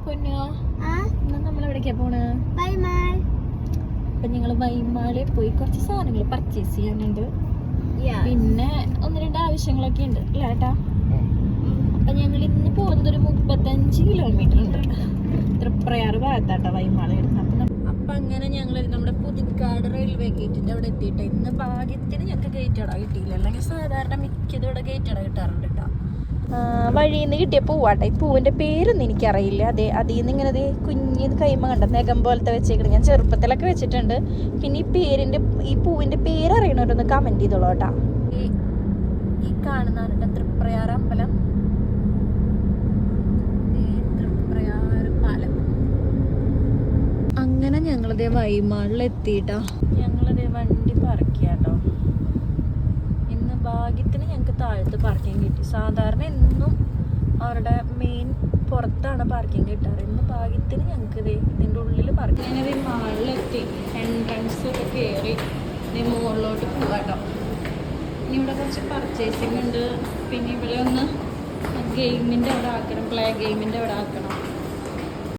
പൊന്നോ ഇന്ന് നമ്മളെവിടേക്കാ പോണ്? അപ്പൊ ഞങ്ങള് വൈമാളിൽ പോയി കുറച്ച് സാധനങ്ങൾ പർച്ചേസ് ചെയ്യാനുണ്ട്. പിന്നെ 1-2 ആവശ്യങ്ങളൊക്കെ ഉണ്ട് അല്ലേ ഏട്ടാ? അപ്പൊ ഞങ്ങൾ ഇന്ന് പോകുന്നത് ഒരു 35 കിലോമീറ്റർ ഉണ്ട്. തൃപ്രയാർ ഭാഗത്താട്ടോ വൈമാളി. അപ്പൊ അങ്ങനെ ഞങ്ങൾ നമ്മുടെ പുതുക്കാട് റെയിൽവേ ഗേറ്റിന്റെ അവിടെ എത്തിയിട്ട് ഇന്ന് ഭാഗ്യത്തിന് ഞങ്ങൾക്ക് ഗേറ്റ് അട കിട്ടിയില്ല. അല്ലെങ്കിൽ സാധാരണ മിക്കതും ഇവിടെ ഗേറ്റ് അട കിട്ടാറുണ്ട് കേട്ടോ. വഴിയിൽ നിന്ന് കിട്ടിയ പൂവാട്ടെ. ഈ പൂവിൻ്റെ പേരൊന്നും എനിക്കറിയില്ല. അതിൽ നിന്ന് ഇങ്ങനെ കുഞ്ഞ് കൈമ കണ്ട നെഗം പോലത്തെ വെച്ചേക്കണം. ഞാൻ ചെറുപ്പത്തിലൊക്കെ വെച്ചിട്ടുണ്ട്. പിന്നെ ഈ പൂവിൻ്റെ പേരറിയണവരൊന്ന് കമൻറ്റ് ചെയ്തോളൂ കേട്ടോ. ഈ കാണുന്നവരുടെ തൃപ്രയാർ അമ്പലം, തൃപ്രയാർ പാലം. അങ്ങനെ ഞങ്ങളിതേ വൈമാളിൽ എത്തിയിട്ടാ. ഞങ്ങളിതേ വണ്ടി പാർക്ക് ചെയ്യാട്ടോ. ഇന്ന് ഭാഗ്യത്തിന് ഞങ്ങൾക്ക് താഴത്ത് പാർക്കിംഗ് കിട്ടി. സാധാരണ എന്നും അവരുടെ മെയിൻ പുറത്താണ് പാർക്കിംഗ് കിട്ടാറ്. ഇന്ന് ഭാഗ്യത്തിന് ഞങ്ങൾക്ക് ഇതിൻ്റെ ഉള്ളിൽ പാർക്കിംഗ്. ഞാനത് മാളിലെത്തി എൻട്രൻസ് ഒക്കെ കയറി മുകളിലോട്ട് പോകാട്ടോ. ഇനി ഇവിടെ കുറച്ച് പർച്ചേസിങ് ഉണ്ട്. പിന്നെ ഇവിടെ ഒന്ന് ഗെയിമിൻ്റെ അവിടെ ആക്കണം, പ്ലേ ഗെയിമിൻ്റെ അവിടെ ആക്കണം.